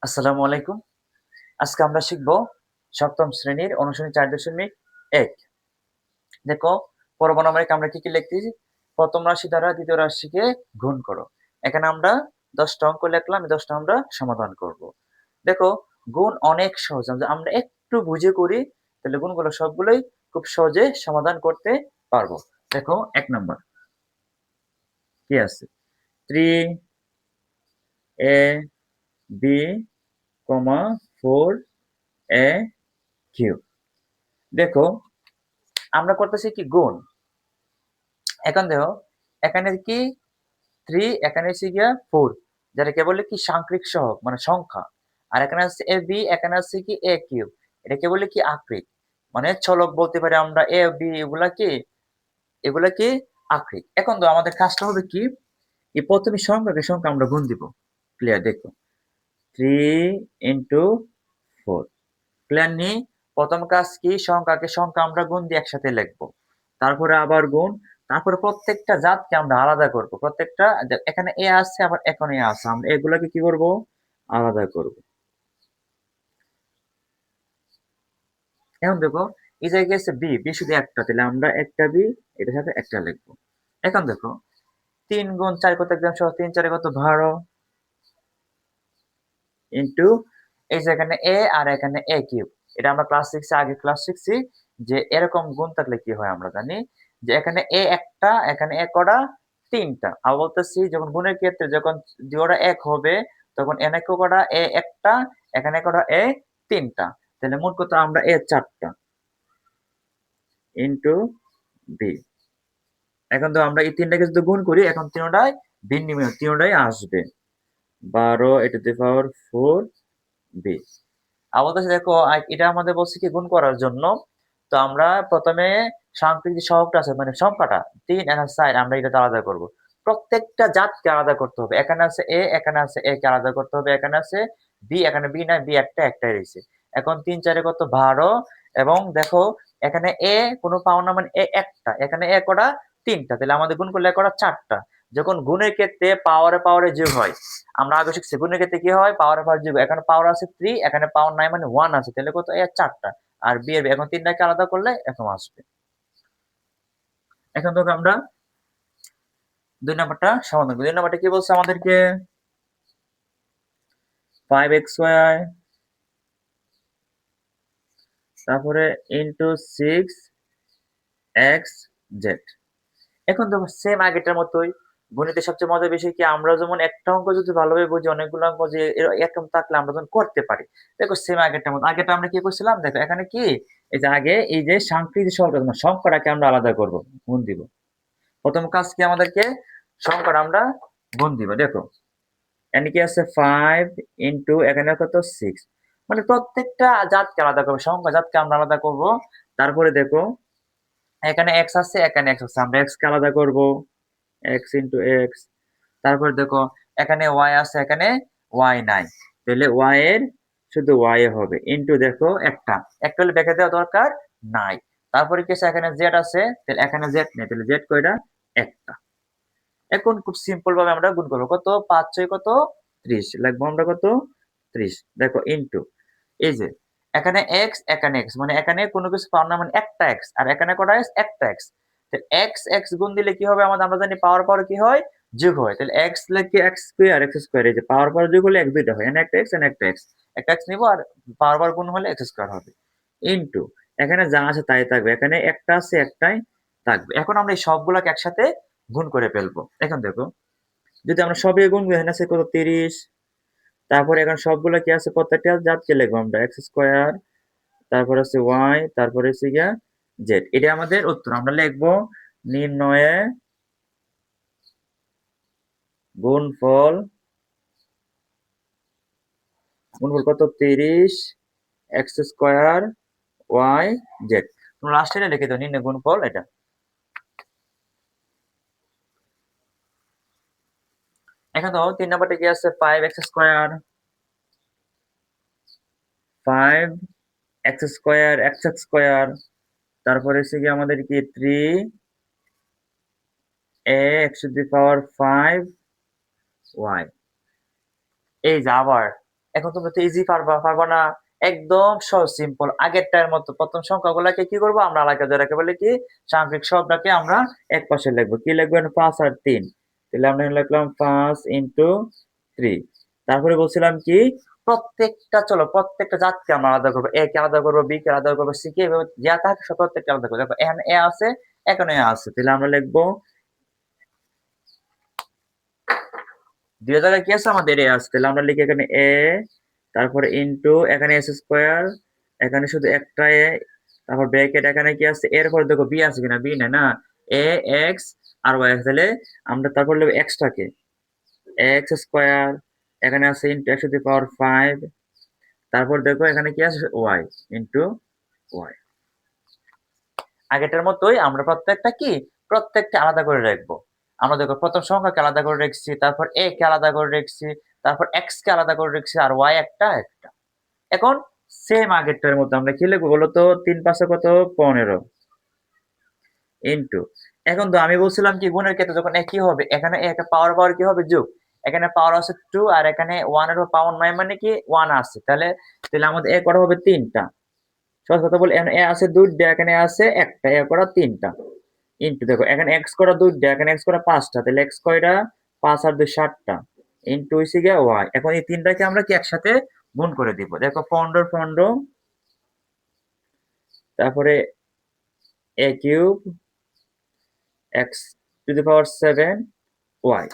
আসসালামু আলাইকুম। আজকে আমরা শিখব সপ্তম শ্রেণীর অনুশীলনী 4.1। দেখো, পরমাণবিক আমরা কি লিখতেছি? প্রথম রাশি দ্বারা দ্বিতীয় রাশিকে গুণ করো। এখানে আমরা 10টা অঙ্ক লিখলাম, এই 10টা আমরা সমাধান করব। দেখো, গুণ অনেক সহজ। আমরা একটু বুঝে করি তাহলে গুণগুলো সবগুলোই খুব সহজে সমাধান করতে পারবো। দেখো, 1 নাম্বার কি আছে? 3a b, 4a cube. দেখো, আমরা করতেছি কি গুণ। এখন দেখো, এখানে কি 3, এখানে হচ্ছে গিয়া 4, যেটাকে বলে কি সাংখ্যিক সহগ মানে সংখ্যা। আর এখানে আছে এ বি, এখানে আছে কি এ কিউব, এটাকে বলে কি আকরিক মানে চলক বলতে পারি আমরা। এ বি এগুলা কি আকরিক। এখন তো আমাদের কাজটা হবে কি, এই প্রথমে সংখ্যাকে সংখ্যা আমরা গুণ দিব। ক্লিয়ার? দেখো, 3 ইন্টু 4। ক্লিয়ার নি? প্রথম কাজ কি, সংখ্যাকে সংখ্যা আমরা গুণ দিয়ে একসাথে লিখবো, তারপরে আবার গুণ, তারপরে প্রত্যেকটা জাতকে আমরা আলাদা করব। প্রত্যেকটা এখানে এ আছে, আবার এখানে এ আছে, আমরা এগুলাকে কি করব? আলাদা করব। এখন দেখো, এই জায়গায় আছে বি, বি শুধু একটা, তাহলে আমরা একটা বি এটার সাথে একটা লিখবো। এখন দেখো, 3 গুণ 4 কত? একদম সহজ, 3 4 কত? 12 ইন্টু এই যে এখানে এ আর এখানে এ কিউব। এটা আমরা ক্লাস 6 আগে ক্লাস শিখছি যে এরকম গুণ থাকলে কি হয় আমরা জানি যে এখানে এ একটা, এখানে এ কটা? 3টা। আবার বলতেছি যখন গুণের ক্ষেত্রে যখন দুইটা এক হবে তখন এনে কটা? এ একটা, এখানে কটা? এ 3টা। তাহলে মোট কত? আমরা এ 4টা ইন্টু বি। এখন তো আমরা এই তিনটাকে যদি গুণ করি, এখন তিনটাই ভিন্নময়, তিনটাই আসবে 12 টু দি পাওয়ার 4 বি। আমাদের দেখো, এটা আমাদের বলছে কি গুণ করার জন্য। তো আমরা প্রথমে সাংখ্যিক যে সহগটা আছে মানে সংখ্যাটা 3 আর 4 আমরা এটা আলাদা করব। প্রত্যেকটা জাতকে আলাদা করতে হবে। এখানে আছে এ, এখানে আছে এ কে আলাদা করতে হবে, এখানে আছে বি, এখানে বি নাই, বি একটা, একটাই রয়েছে। এখন 3 4 কত? 12। এবং দেখো, এখানে এ কোনো পাওয়া না মানে এ একটা, এখানে এ কটা? 3টা। তাহলে আমাদের গুণ করলে কটা? 4টা। যখন গুণের ক্ষেত্রে পাওয়ারে পাওয়ারে যোগ হয়, আমরা আগে শিখছি গুণের ক্ষেত্রে কি হয়? পাওয়ারে পাওয়ার যোগ। এখানে পাওয়ার আছে 3, এখানে পাওয়ার নাই মানে 1 আছে, তাহলে কত? এ 4টা। আর বি এর এখন 3টাকে আলাদা করলে এখন আসবে। এখন তোকে আমরা 2 নাম্বারটা সমাধান করি। 2 নাম্বারটা কি বলছে আমাদেরকে? 5x² তারপরে ইন্টু 6xz। এখন দেখো, সেম আগেরটার মতোই। গণিতের সবচেয়ে মজার বিষয় কি, আমরা যেমন একটা অঙ্ক যদি ভালোভাবে বুঝি, অনেকগুলো অঙ্ক যে এরকম থাকলে আমরা যেমন করতে পারি। দেখো, সেম আগেরটার মতো। আগেরটা আমরা কি করছিলাম? দেখো, এখানে কি এই যে আগে এই যে সাংখ্যিক সহগটা সংখ্যাটাকে আমরা আলাদা করব, গুণ দিব। প্রথম কাজ কি আমাদেরকে? সংখ্যাটা আমরা গুণ দিব। দেখো, এখানে কি আছে? 5 ইন্টু এখানে কত? 6। মানে প্রত্যেকটা জাতকে আলাদা করবো, সংখ্যা জাতকে আমরা আলাদা করব। তারপরে দেখো, এখানে x আছে, এখানে x আছে, আমরা x কে আলাদা করব, x ইন্টু x। তারপর দেখো, এখানে y আছে, এখানে y নাই, তাহলে y এর শুধু y এ হবে ইন্টু দেখো একটা, একটা হলে দেখে দেওয়া দরকার নাই। তারপরে কি আছে? এখানে z আছে, তাহলে এখানে z নেই, তাহলে z কয়টা? একটা। এখন খুব সিম্পল ভাবে আমরা গুণ করবো। কত? 5 6 কত? 30 লিখবো আমরা কত? 30। দেখো ইন্টু এই যে এখানে x, এখানে x, মানে এখানে কোনো কিছু পাওয়ার না মানে একটা x, আর এখানে কটা x? একটা x। তো x x গুণ দিলে কি হবে আমাদের? আমরা জানি পাওয়ার পাওয়ার কি হয়? যোগ হয়। তাহলে x লিখি x স্কয়ার, x স্কয়ার, এই যে পাওয়ার পাওয়ার যোগ হলে x দুইটা হয়, এখানে একটা x এখানে একটা x। একটা x নিব আর পাওয়ার পাওয়ার গুণ হলে x স্কয়ার হবে ইন্টু এখানে যা আছে তাই থাকবে, এখানে একটা আছে, একটাই থাকবে। এখন আমরা এই সবগুলোকে একসাথে গুণ করে ফেলবো। এখন দেখো, যদি আমরা সবই গুণ করি, এখানে আছে কত? 30। তারপরে এখন সবগুলো কি আছে? প্রত্যেকটা জাতকে লিখবো আমরা x স্কয়ার, তারপর আছে y, তারপরে হচ্ছে গিয়া z। এটা আমাদের উত্তর। আমরা লিখবো নির্ণয়ে গুণফল, গুণফল কত? 30 x স্কয়ার y z। তোমরা লাস্টে এটা লিখে দাও, নির্ণয় গুণফল এটা। এখন তো 3 নাম্বারটা কি আছে? 5x square, 5x square, x square, তারপরে হচ্ছে কি আমাদের কি 3a x two the power 5y। এই যে আবার এখন তোমরা তো ইজি পারবা না? একদম সহজ সিম্পল আগেরটার মতো প্রথম সংখ্যাগুলোকে কি করবো আমরা আলাদা যারাকে বলে কি সাংখ্যিক শব্দটাকে আমরা এক পাশে লিখবো কি লিখবো 5 আর 3 তাহলে আমরা লিখলাম 5 ইন্টু 3 তারপরে বলছিলাম কি প্রত্যেকটা জাতকে আমরা আলাদা করবো এ কে আলাদা করবো বি কে আলাদা করবো সি কে যা থাকে সব প্রত্যেকটা আলাদা করবো দেখো এখানে এ আছে এখানে এ আছে তাহলে আমরা লিখবো 2 জায়গায় কি আছে আমাদের এ আছে তাহলে আমরা লিখি এখানে এ তারপরে ইনটু এখানে এস স্কয়ার এখানে শুধু একটা এ তারপর ব্র্যাকেট এখানে কি আছে এর পরে দেখো বি আছে কিনা বি না এ এক্স আর ওয়াই তাহলে আমরা তারপর লিখব এক্সটাকে এক্স স্কয়ার এখানে আছে into x to the power 5 তারপর দেখো এখানে কি আছে ওয়াই ইনটু ওয়াই আগেরটার মতোই আমরা প্রত্যেকটা আলাদা করে রাখবো আমরা দেখো প্রথম সংখ্যাকে আলাদা করে রেখেছি তারপর এ কে আলাদা করে রেখেছি তারপর এক্স কে আলাদা করে রেখেছি আর ওয়াই একটা এখন সেম আগেরটার মতো আমরা কি লিখবো বলতো 3 5 কত 15 ইনটু এখন তো আমি বলছিলাম কি গুণের ক্ষেত্রে যখন একই হবে এখানে একটা পাওয়ার কি হবে যোগ এখানে পাওয়ার আছে 2 আর এখানে 1 এর পাওয়ার 9 মানে কি 1 আছে তাহলে আমাদের এ করা হবে 3টা সহজ কথা বলি এখানে এ আছে 2টা এখানে আছে একটা এ করা 3টা ইনটু দেখো এখানে এক্স করা 2টা এখানে এক্স করা 5টা তাহলে এক্স কয়টা 5 আর 2 7টা ইনটু হইছে গিয়া ওয়াই এখন এই তিনটাকে আমরা কি একসাথে গুণ করে দিব দেখো 15 তারপরে a cube x two the power 7 y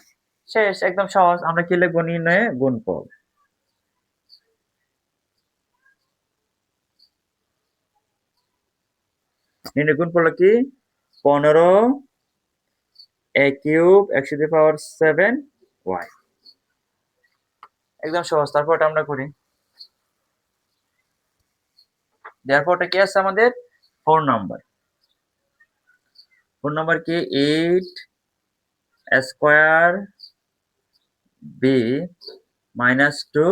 শেষ একদম সহজ আমরা কি লিখবো নির্ণয়ে গুণফল নির্ণয় গুণফল কি 15 a cube x two the power 7 y একদম সহজ তারপর আমরা করি দেয়ারপর কি আছে আমাদের 4 নাম্বার কি 8 square B minus 2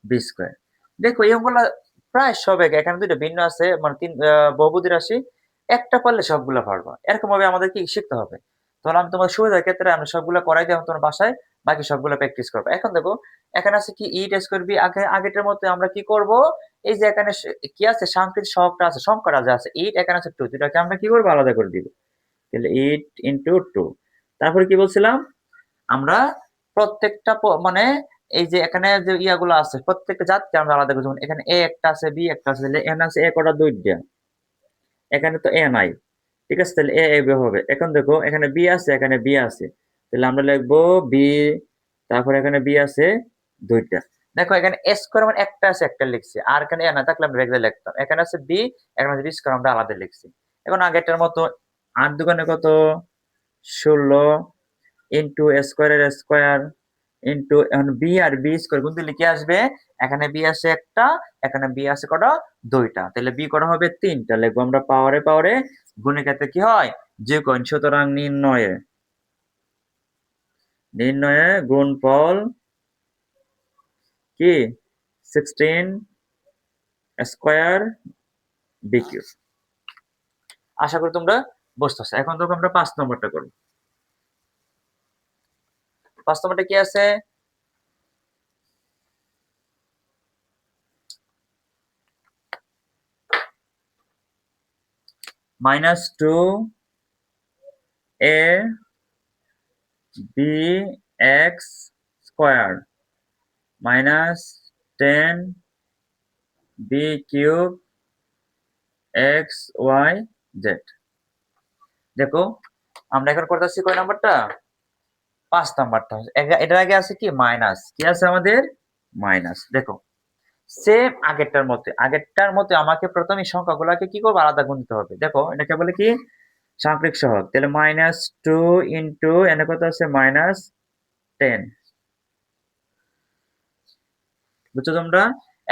B square দেখো এইগুলা প্রায় সব এক এখানে দুটো ভিন্ন আছে মানে তিন বহুপদী রাশি একটা পারলে সবগুলা পারবা এরকম ভাবে আমাদের কি শিখতে হবে তাহলে আমি তোমার সুবিধার ক্ষেত্রে আমি সবগুলা করাই দিই তোমার বাসায় বাকি সবগুলা প্র্যাকটিস করবে এখন দেখো এখানে আছে কি ইট স্কয়ার বি আগেটার মধ্যে আমরা কি করব এই যে এখানে কি আছে সাংখ্যিক সহগটা আছে সংখ্যাটা যে আছে 8 এখানে আছে 2 দুটাকে আমরা কি করব আলাদা করে দিব তাহলে 8 ইনটু 2 তারপরে কি বলছিলাম আমরা প্রত্যেকটা মানে এই যে এখানে যে ইয়াগুলো আছে প্রত্যেকটা জাতকে আমরা আলাদা করে যেমন এখানে এ একটা আছে বি একটা আছে তাহলে এন আছে এ কটা 2টা এখানে তো এ নাই ঠিক আছে তাহলে এ হবে এখন দেখো এখানে বি আছে এখানে বি আছে তাহলে আমরা লিখবো বি তারপর এখানে বি আছে 2টা দেখো এখানে এস স্কয়ার মানে একটা আছে একটা লিখছি আর এখানে এ না থাকলে আমরা রেগুলার লিখতাম এখানে আছে বি এখানে আছে বি স্কয়ার আমরা আলাদা লিখছি এখন আগেরটার মতো 8 দুগুণে কত 16 ইনটু স্কয়ারের স্কয়ার ইনটু এখন বি আর বি স্কয়ার গুণ দিলে কি আসবে এখানে বি আছে একটা এখানে বি আছে কটা 2টা তাহলে বি কটা হবে 3টা লিখবো আমরা পাওয়ারে গুণের ক্ষেত্রে কি হয় যে কোণ সুতরাং নির্ণয়ে গুণফল কি 16 স্কয়ার বি কিউব আশা করি তোমরা বুঝতেছো এখন তো আমরা 5 নম্বরটা করব 5 নম্বরটা কি আছে -2 a bx square -10 b cube x y z দেখো আমরা এখন করতেছি কয় নাম্বারটা 5 নাম্বারটা এটার আগে আছে কি মাইনাস কি আছে আমাদের মাইনাস দেখো সেম আগেরটার মতো আমাকে প্রথমে সংখ্যাগুলোকে কি করব আলাদা গুনতে হবে দেখো এটাকে বলে কি সাংখ্যিক সহগ তাহলে -2 ইনটু এনে কত আছে -10 বুঝছো তোমরা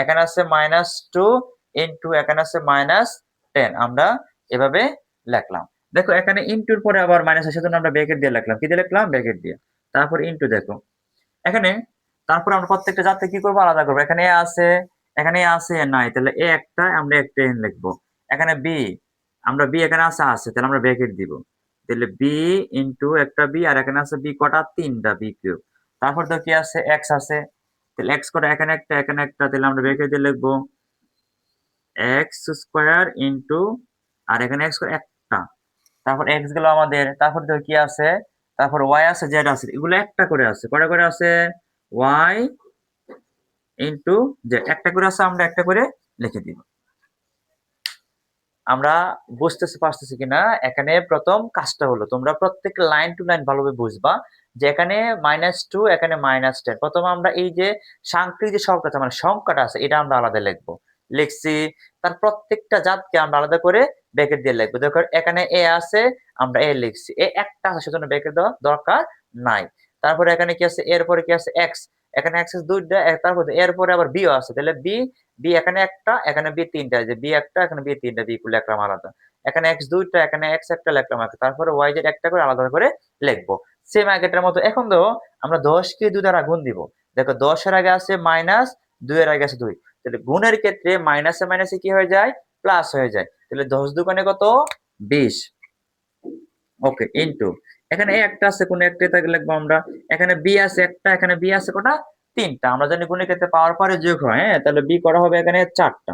এখানে আছে -2 ইনটু এখানে আছে -10 আমরা এভাবে লিখলাম দেখো এখানে ইনটুর পরে আবার মাইনাস আছে সেজন্য আমরা ব্র্যাকেট দিয়ে লিখলাম কি দিয়ে লিখলাম ব্র্যাকেট দিয়ে তারপর ইনটু দেখো এখানে তারপর আমরা প্রত্যেকটা জাতকে কি করব আলাদা করব এখানে এ আছে নাই তাহলে এ একটা আমরা একটা এন লিখবো এখানে বি আমরা বি এখানে আছে তাহলে আমরা ব্র্যাকেট দিব তাহলে বি ইনটু একটা বি আর এখানে আছে বি কটা 3টা বি কিউব তারপর তো কি আছে এক্স আছে তাহলে x করে এখানে একটা তাহলে আমরা ব্র্যাকেট দিয়ে লিখবো এক্স স্কোয়ার ইন্টু আর এখানে এক্স করে একটা, তারপর এক্স গেল আমাদের, তারপর দেখো কি আছে, তারপর ওয়াই আছে জেড আছে, এগুলো একটা করে আছে, কটা করে আছে ওয়াই ইন্টু জেড, একটা করে আছে, আমরা একটা করে লিখে দিব। আমরা বুঝতেছি পারতেছি কিনা, এখানে প্রথম কাজটা হলো তোমরা প্রত্যেক লাইন টু লাইন ভালোভাবে বুঝবা যে এখানে -2 এখানে -10, প্রথমে আমরা এই যে সাংখ্যিক যে সংখ্যাটা মানে সংখ্যাটা আছে এটা আমরা আলাদা লিখবো, লিখছি, তার প্রত্যেকটা জাতকে আমরা আলাদা করে ব্র্যাকেট দিয়ে লিখবো। দেখো এখানে এ আছে, আমরা এ লিখছি, এ একটা আছে সেজন্য ব্র্যাকেট দেওয়া দরকার নাই। তারপরে এখানে কি আছে, এরপরে কি আছে এক্স, এখানে এক্স দুইটা, তারপর এরপরে আবার বিও আছে, তাহলে বি, বি এখানে একটা, এখানে বি তিনটা, যে বি একটা এখানে বি তিনটা, বি গুলো লিখলাম আলাদা, এখানে এক্স দুইটা, এখানে এক্স একটা লিখলাম একটা, তারপরে ওয়াই জেড একটা করে আলাদা করে লিখবো সেম আগেটার মতো। এখন দেখো আমরা 10 কে 2 দ্বারা গুণ দিব, দেখো 10 এর আগে আছে মাইনাস, 2 এর আগে আছে 2, তাহলে গুণের ক্ষেত্রে মাইনাসে মাইনাসে কি হয়ে যায়, প্লাস হয়ে যায়, তাহলে 10 দুগুণে কত 20, ওকে ইনটু এখানে এ একটা আছে, কোন একটা থেকে লিখবো আমরা, এখানে বি আছে একটা, এখানে বি আছে কটা তিনটা, আমরা জানি গুণের ক্ষেত্রে পাওয়ার পরে যোগ হয়, হ্যাঁ তাহলে বি করা হবে এখানে 4টা,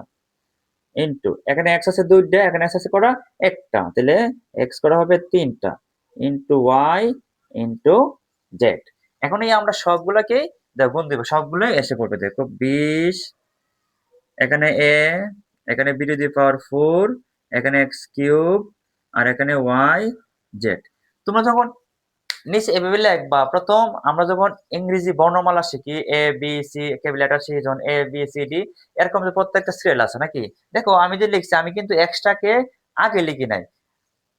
ইনটু এখানে এক্স আছে 2টা, এখানে এক্স আছে কটা একটা, তাহলে এক্স করা হবে 3টা, ইনটু ওয়াই ইনটু জেড। এখন এই আমরা সবগুলোকে গুণ দিব, সবগুলো এসে পড়বে, দেখো 20, এখানে এ, এখানে বি টু দি পাওয়ার 4, এখানে এক্স কিউব, আর এখানে ওয়াই জেড। তোমরা যখন নিচে এভাবে লিখবা, প্রথম আমরা যখন ইংরেজি বর্ণমালা শিখি A B C capital letter শিখি, যখন এ বি সি ডি এরকম যে প্রত্যেকটা সিরিয়াল আছে নাকি, দেখো আমি যে লিখছি আমি কিন্তু এক্সটাকে আগে লিখি নাই,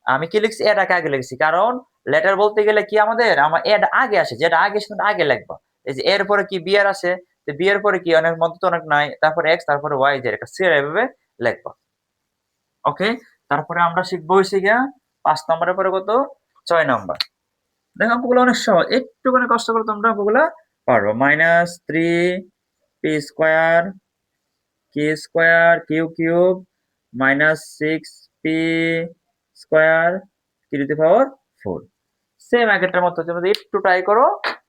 আমি কি লিখছি এটাকে আগে লিখছি, কারণ লেটার বলতে গেলে কি আমাদের আমার এটা আগে আসে, যেটা আগে আসে আগে লিখবা, এই যে এর পরে কি বি এর আসে, তো বি এর পরে কি অনেক মধ্যে তো অনেক নাই, তারপর এক্স, তারপরে ওয়াই জেড, একটা সিরিয়াল এভাবে লিখবা, ওকে। তারপরে আমরা শিখবো হইছে গিয়া 5 নম্বরের পরে কত 6 নম্বর, দেখো অঙ্কগুলো অনেক সহজ, একটুখানি কষ্ট করে তোমরা অঙ্কগুলো পারো। -3 P square Q square Q cube -6 P square Q to the power 4, same আগেরটার মতো, তোমরা একটু ট্রাই করো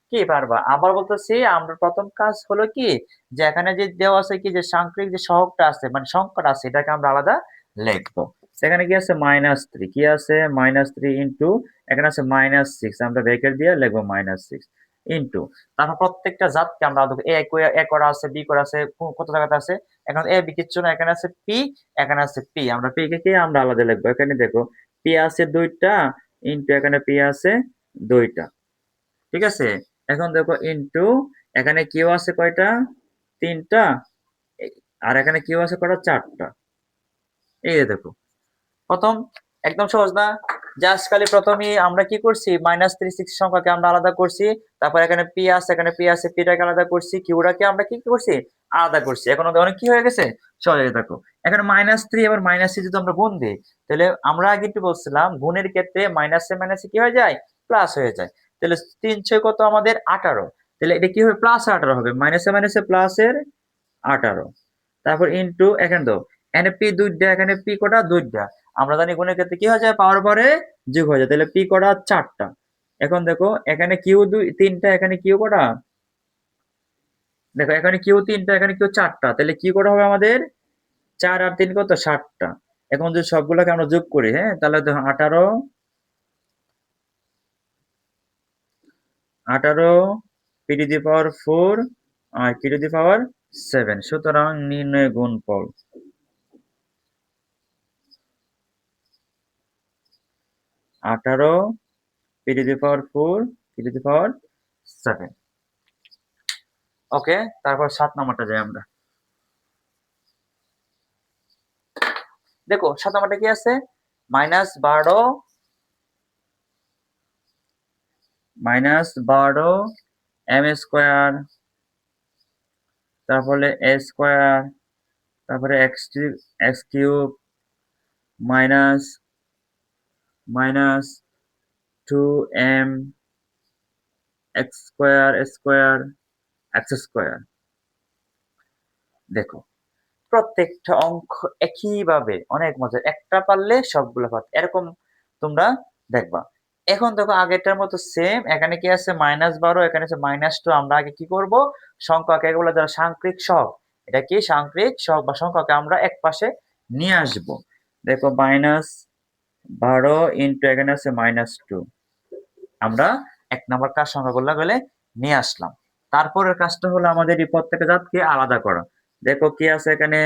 কি পারবা। আবার বলতেছি আমরা প্রথম কাজ হলো কি, যে এখানে যে দেওয়া আছে কি, যে সাংখ্যিক যে সহগটা আছে মানে সংখ্যাটা আছে এটাকে আমরা আলাদা লিখবো। সেখানে কি আছে -3, কি আছে -3 ইনটু এখানে আছে -6, আমরা ব্র্যাকেট দিয়ে লিখবো -6 ইনটু, তারপর প্রত্যেকটা জাতকে আমরা এ করা আছে, বি করা আছে, কত জায়গাতে আছে, এখন এ বি কিচ্ছু না, এখানে আছে পি, এখানে আছে পি, আমরা পি কে কি আমরা আলাদা লিখবো, এখানে দেখো পি আছে 2টা ইনটু এখানে পি আছে 2টা, ঠিক আছে। এখন দেখো ইনটু এখানে কিউ আছে কয়টা 3টা, আর এখানে কিউ আছে কয়টা 4টা, এই যে দেখো প্রথম একদম সহজ না, জাস্ট খালি প্রথমেই আমরা কি করছি -360 সংখ্যাকে আমরা আলাদা করছি, তারপর এখানে পি আছে, এখানে পি আছে, পিটাকে আলাদা করছি, কিউটাকে আমরা কি করছি আলাদা করছি, এখন অনেক কি হয়ে গেছে সহজ হয়ে দেখো, এখানে -3 আবার -3 যদি আমরা গুণ দিই, তাহলে আমরা আগে একটু বলছিলাম গুণের ক্ষেত্রে মাইনাসে মাইনাসে কি হয়ে যায় প্লাস হয়ে যায়, তাহলে 3 কত আমাদের 18, তাহলে এটা কি হবে +18 হবে, মাইনাসে মাইনাসে প্লাসের 18, তারপর ইনটু এখানে দাও এখানে পি 2টা, এখানে পি কটা 2টা, আমরা জানি গুণের ক্ষেত্রে কি হয়ে যায় পাওয়ার পরে যোগ হয়ে যায়, তাহলে পি কটা 4টা, এখন দেখো এখানে কিউ 3টা, এখানে কিউ কটা, দেখো এখানে কিউ 3টা, এখানে কিউ 4টা, তাহলে কি কটা হবে আমাদের 4 আর 3 কত 7টা, এখন যদি সবগুলোকে আমরা যোগ করি, হ্যাঁ তাহলে দেখো 18 পি টু দি পাওয়ার 4 আর কি টু দি পাওয়ার 7, সুতরাং নির্ণয় গুণফল 18 P to the power 4 P to the power 7, okay. তারপর 7 নাম্বারটা যাই আমরা, দেখো 7 নাম্বারটা কি আছে -12 এম স্কোয়ার, তারপরে এ স্কোয়ার, তারপরে x cube minus -2m x square x square. দেখো প্রত্যেকটা অঙ্ক একইভাবে অনেক মজার, একটা পারলে সবগুলো পারতে, এরকম তোমরা দেখবা। এখন দেখো আগেরটার মতো সেম, এখানে কি আছে -12, এখানে আছে -2। আমরা আগে কি করব, সংখ্যাকে এগুলো যারা সাংখ্যিক সহগ, এটা কি সাংখ্যিক সহগ বা সংখ্যাকে আমরা এক পাশে নিয়ে আসব। দেখো -12 ইন্টু এখানে আছে -2, আমরা এক নম্বর কাজ সংখ্যাগুলো গেলে নিয়ে আসলাম। তারপরের কাজটা হলো আমাদের এই প্রত্যেকটা জাতকে আলাদা করা। দেখো কি আছে এখানে,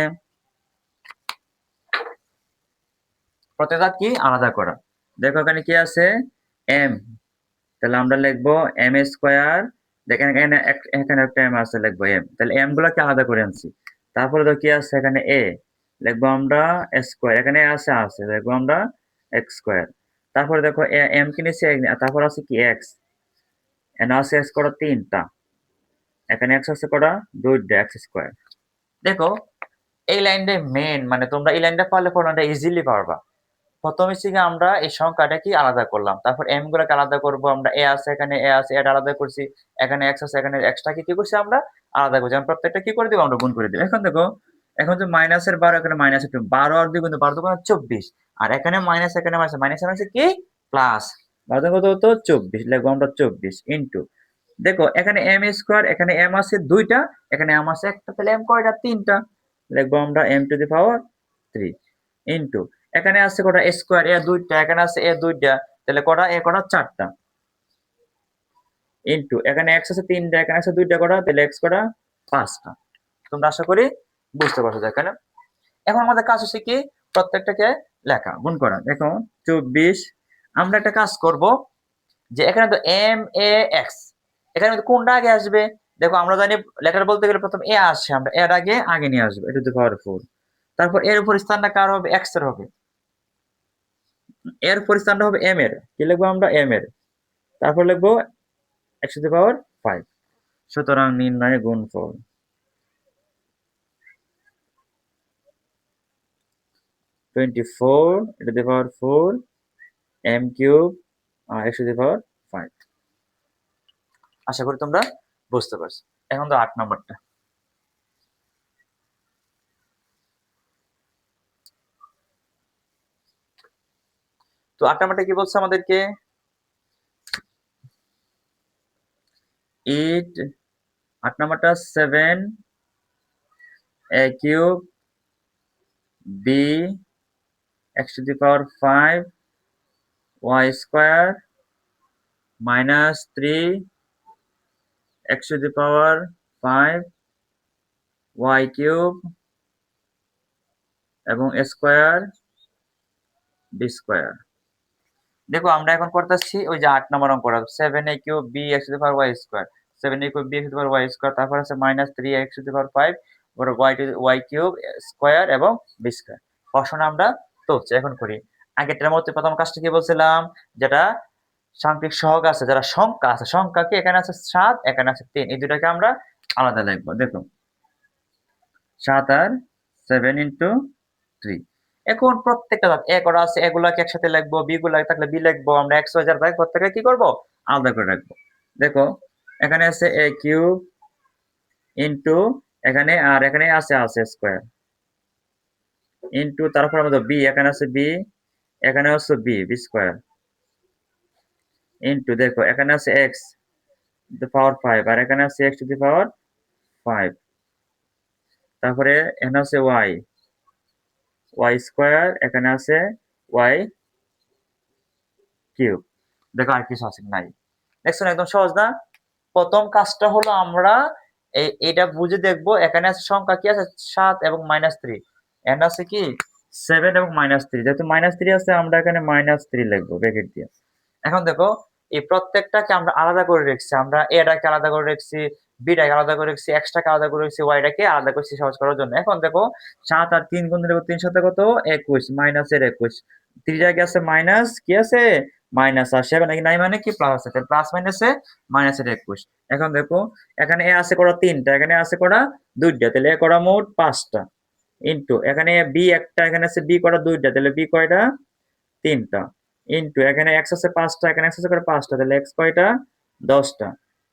প্রত্যেক জাত কি আলাদা করা। দেখো এখানে কি আছে এম, তাহলে আমরা লিখবো এম স্কোয়ার। দেখেন এখানে এখানে একটা এম আছে, লিখবো এম, তাহলে এম গুলাকে আলাদা করে আনছি। তারপরে তো কি আছে এখানে এ, লিখবো আমরা স্কোয়ার, এখানে আছে লিখবো আমরা এক্স স্কোয়ার। তারপরে দেখো এম কি নিচ্ছে, তারপর আছে কি এক্স, এখানে আছে এক্স করা তিনটা, এখানে এক্স আছে করা দুইটা, এক্স স্কোয়ার। দেখো এই লাইনটা মেন, মানে তোমরা এই লাইনটা পারলে ফর্মুলাটা ইজিলি পারবা। প্রথমে থেকে আমরা এই সংখ্যাটা কি আলাদা করলাম, তারপর এম গুলোকে আলাদা করব আমরা। এ আছে এখানে, এ আছে, এটা আলাদা করছি। এখানে এক্স আছে, এখানে এক্সটাকে কি করছি আমরা আলাদা করছি। আমরা প্রত্যেকটা কি করে দিব, আমরা গুণ করে দিব। এখন দেখো, এখন যে -12, এখানে -2, 12 আর 2 কিন্তু 12 2 24, আর এখানে মাইনাস, এখানে মাইনাস, মাইনাস আছে কি প্লাস, 12 কত হতো 24, লিখবো আমরা 24 ইন্টু। দেখো এখানে এম স্কোয়ার, এখানে এম আছে দুইটা, এখানে এম আছে একটা, তাহলে এম কয়টা তিনটা, লিখবো আমরা M to the power 3 into এখানে আছে কটা স্কোয়ার, এ দুইটা, এখানে আছে এ দুইটা, তাহলে কটা এ কটা চারটা, ইন্টু এখানে এক্স আছে তিনটা, এখানে আছে দুইটা কটা, তাহলে এক্স কটা পাঁচটা। তোমরা আশা করি বুঝতে পারছো। এখানে এখন আমাদের কাজ হচ্ছে কি প্রত্যেকটাকে লেখা গুণ করা। দেখো 24, আমরা একটা কাজ করব যে এখানে তো এম এ এক্স, এখানে কোনটা আগে আসবে। দেখো আমরা জানি লেটার বলতে গেলে প্রথম এ আসছে, আমরা এর আগে আগে নিয়ে আসবো, এটা টু দি পাওয়ার 4। তারপর এর উপর স্থানটা কার হবে, এক্স এর হবে। এর উপর স্থানটা হবে এম এর, কি লিখবো আমরা এম এর, তারপর লিখবো এক্স টু দি পাওয়ার 5। সুতরাং নির্ণয় গুণফল 24 to the power 4 M cube X to the power 5। আশা করি তোমরা বুঝতে পারছো। এখন তো 8 নম্বরটা। তো 8 নম্বরটা কি বলছে আমাদেরকে, ইট 8 নম্বরটা 7 A cube B X to the power 5 Y square -3 X to the power 5 Y cube এবং স্কোয়ার বি স্কোয়ার। দেখো আমরা এখন করতেছি ওই যে 8 নম্বর অঙ্কটা, 7 A cube B X to the power Y square, 7 A cube B X to the power Y square, তারপর আছে -3 এক্স টু দি পাওয়ার 5 ওর ওয়াই কিউব স্কোয়ার এবং বি স্কোয়ার। প্রশ্ন আমরা তুলছি, এখন করি। আগেরটার মধ্যে প্রথম কাজটা কি বলছিলাম, যেটা সাংখ্যিক সহগ আছে, যারা সংখ্যা আছে, সংখ্যাকে এখানে আছে 7, এখানে আছে 3, এই দুটাকে আমরা আলাদা লিখবো। দেখো 7 আর 7 ইন্টু 3। এখন প্রত্যেকটা এ করা আছে, এগুলাকে একসাথে লিখবো, বি গুলা থাকলে বি লিখবো, আমরা এক্স ওয়াই জেড ভাগ প্রত্যেকটা কি করবো আলাদা করে রাখবো। দেখো এখানে আছে এ কিউব ইন্টু এখানে, আর এখানে আছে স্কোয়ার ইন্টু, তারপর আমাদের বি, এখানে আছে বি, এখানে আছে বি বি স্কোয়ার ইন্টু, দেখো এখানে আছে এক্স টু দি পাওয়ার 5 আর এখানে আছে এক্স টু দি পাওয়ার 5, তারপরে এখানে আছে ওয়াই ওয়াই স্কোয়ার, এখানে আছে ওয়াই কিউব। দেখো আর কিছু আছে নাই। দেখছো না, একদম সহজ না। প্রথম কাজটা হলো আমরা এটা বুঝে দেখবো, এখানে আছে সংখ্যা কি আছে 7 এবং -3, এখানে আছে কি 7 এবং -3, যেহেতু -3 আছে আমরা এখানে -3 লিখবো ব্র্যাকেট দিয়ে। এখন দেখো এই প্রত্যেকটাকে আমরা আলাদা করে রেখেছি, আমরা এটাকে আলাদা করে রেখেছি, বিটাকে আলাদা করে রেখেছি, এক্সটাকে আলাদা করে রেখেছি, ওয়াইটাকে আলাদা করেছি সহজ করার জন্য। এখন দেখো 7 আর 3 গুণ দিলে 3 সাথে কত 21, মাইনাসের 21, 3 আগে আছে মাইনাস, কি আছে মাইনাস, আর 7 নাকি নাই মানে কি প্লাস আছে, তাহলে প্লাস মাইনাসে মাইনাসের 21। এখন দেখো এখানে এ আছে করা 3টা, এখানে আছে করা 2টা, তাহলে এ করা মোট 5টা ইন্টু এখানে বি একটা, এখানে আছে বি করা 2টা, তাহলে বি কয়টা 3টা ইন্টু এখানে এক্স আছে 5টা, এখানে এক্স আছে করে 5টা, তাহলে এক্স কয়টা 10টা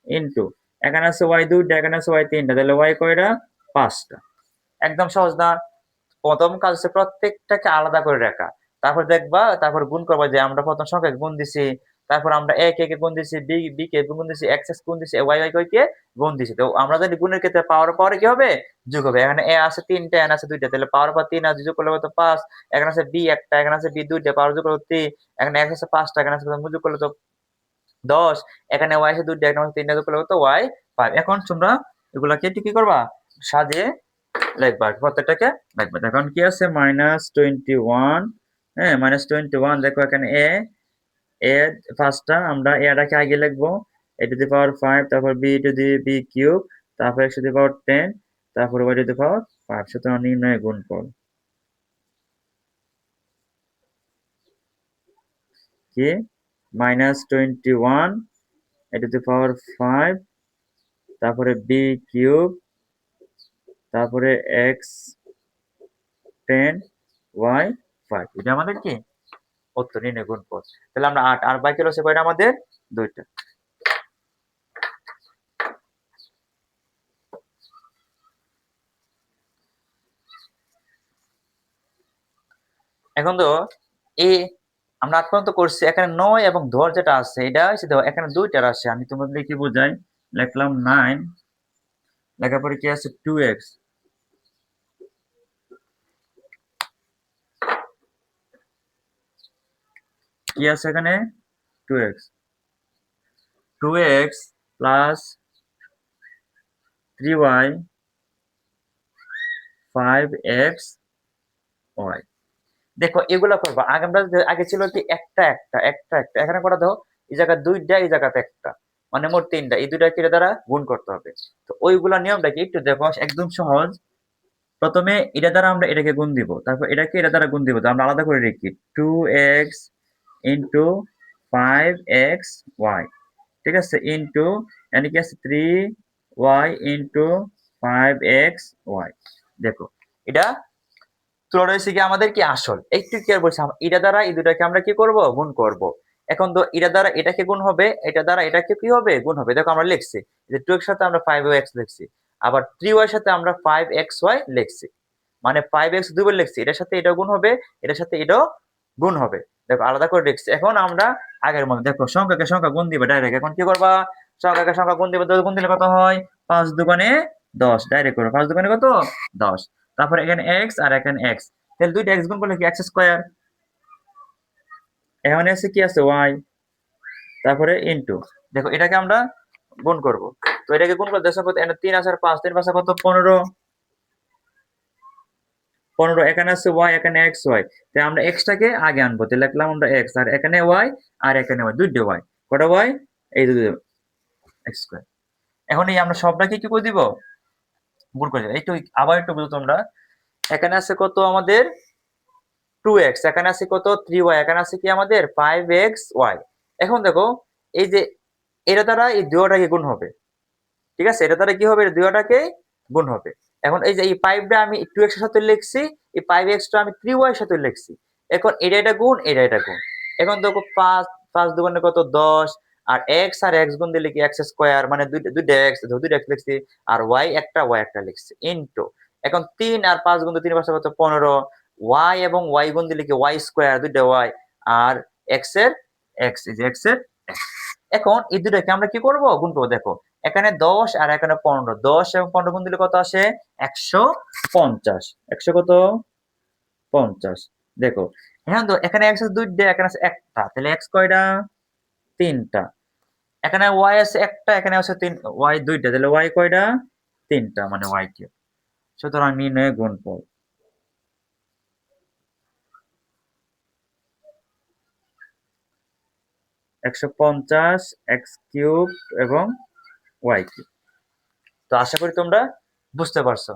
ইন্টু এখানে আছে ওয়াই 2টা, এখানে আছে ওয়াই 3টা, তাহলে ওয়াই কয়টা 5টা। একদম সহজ না। প্রথম কাজ হচ্ছে প্রত্যেকটাকে আলাদা করে রাখা, তারপর দেখবা, তারপর গুণ করবা, যে আমরা প্রথম সংখ্যায় গুণ দিছি, তারপর আমরা a কে গুণ দিছি, b কে গুণ দিছি, x গুণ দিছি, y কে গুণ দিছি। তো আমরা জানি গুণের ক্ষেত্রে পাওয়ার কি হবে? যোগ হবে। এখানে a আছে 3টা, n আছে 2টা, তাহলে পাওয়ার 3 আর যোগ করলে কত? 5। এখানে আছে b একটা, এখানে আছে b 2টা, পাওয়ার যোগ করলে 3। এখানে x আছে 5টা, এখানে আছে যোগ করলে তো 10। এখানে y আছে 2টা, এখানে আছে 3টা, যোগ করলে কত? y 5। এখন তোমরা এগুলাকে কি করবা? সাজিয়ে লিখবা, প্রত্যেকটাকে লিখবা। এখন কি আছে? -21, হ্যাঁ -21। দেখো এখানে a ফার্স্টটা আমরা এটাকে আগে লিখবো, a টু দি পাওয়ার 5, তারপর b to the b cube, তারপর x টু দি পাওয়ার 10, তারপর y টু দি পাওয়ার 5। সুতরাং নির্ণয় গুণফল কি? -21 a টু দি পাওয়ার 5, তারপরে b কিউব, তারপরে x 10, y 5। এটা আমাদের কি উত্তর, নির্ণয় গুণফল। তাহলে আমরা 8 আর বাকি রয়েছে কয়টা আমাদের? 2টা। এখন তো এই আমরা 8 পর্যন্ত করছি। এখানে 9 এবং 10 যেটা আছে এটা হচ্ছে দেখো এখানে 2টা রাশি। আমি তোমাদের কি বোঝাই? লিখলাম 9, লেখার পরে কি আছে? 2x, কি আছে এখানে? 2x, 2x plus 3y 5x y। দেখো এগুলা করবা। আগে ছিল কি একটা একটা একটা একটা, এখানে কটা দাও? এই জায়গায় 2টা, এই জায়গাতে একটা, মানে মোট 3টা। এই 2টা কিরে দ্বারা গুণ করতে হবে। তো ওইগুলা নিয়মটা কি একটু দেখো, একদম সহজ। প্রথমে এটা দ্বারা আমরা এটাকে গুণ দিব, তারপর এটাকে এটা দ্বারা গুণ দিব। তো আমরা আলাদা করে লিখি 2x ইন্টু 5x y, ঠিক আছে, ইন্টু এখানে কি আছে 3y ইন্টু 5x y। দেখো এটা তুলনা হয়েছে কি আমাদের কি আসল। একটু কি আর বলছি, এটা দ্বারা এই দুটাকে আমরা কি করব? গুণ করব। এখন তো এটা দ্বারা এটাকে গুণ হবে, এটা দ্বারা এটাকে কি হবে? গুণ হবে। দেখো আমরা লিখছি যে 2 এর সাথে আমরা 5x লিখছি, আবার 3y এর সাথে আমরা 5xy লিখছি, মানে 5x দুইবার লিখছি। এটার সাথে এটা গুণ হবে, এটার সাথে এটাও গুণ হবে। দেখো আলাদা করে লিখছি। এখন আমরা আগের মতো দেখো সংখ্যাকে সংখ্যা গুণ দিবে ডাইরেক্ট। এখন কি করবা? সংখ্যাকে সংখ্যা গুণ দিবে, গুণ দিলে কত হয়? 5 দুগুণে 10, ডাইরেক্ট করো। 5 দুগুণে কত? 10। তারপর এখানে x আর এখানে x, তাহলে দুইটা x গুণ করলে কি x স্কয়ার। এখানে আছে কি আছে? y, তারপরে ইনটু, দেখো এটাকে আমরা গুণ করব। তো এটাকে গুণ করলে দেখো কত? এখানে 3 আছে আর 5, 3 5 কত? 15, 15। এখানে আছে y, এখানে xy, তাই আমরা x টাকে আগে আনবো। তাহলে লিখলাম আমরা x, আর এখানে y আর এখানে y, দুইটা y। কটা y? এই দুটো x স্কয়ার। এখন এই আমরা সবটাকে কি করে দিব? গুণ করে দিব। একটু আবার একটু বুঝো তোমরা। এখানে আছে কত আমাদের? 2x, এখানে আছে কত? 3y, এখানে আছে কি আমাদের? 5xy। এখন দেখো এই যে এটা দ্বারা এই দুইটাকে গুণ হবে, ঠিক আছে? এটা দ্বারা কি হবে? দুইটাকে গুণ হবে। এখন এই যে এই 5টা আমি 2x এর সাথে লিখছি, এই 5x টা আমি 3y এর সাথে লিখছি। এখন এটা গুণ, এটা গুণ। এখন দেখো 5 5 দুগুণে কত? 10, আর x আর x গুণ দিলে কি x স্কয়ার, মানে দুইটা x, দুইটা x লিখছি, আর y একটা লিখছি, ইনটু এখন 3 আর 5 গুণ 3 5 কত? 15, y এবং y গুণ দিলে কি y স্কয়ার, দুইটা y, আর x এর x, এই যে x এর x। এখন এই দুটাকে আমরা কি করব? গুণ করব। দেখো এখানে 10 আর এখানে 15, 10 এবং 15 গুণ দিলে কত আসে? 150। 100 কত? 50। দেখো এখন তো এখানে x আছে 2টা, এখানে আছে একটা, তাহলে x কয়টা? 3টা। এখানে y আছে একটা, এখানে আছে 3, y 2টা, তাহলে y কয়টা? 3টা, মানে y কিউব। সুতরাং নির্ণয় গুণফল 150 x কিউব এবং y কিউব। তো আশা করি তোমরা বুঝতে পারছো।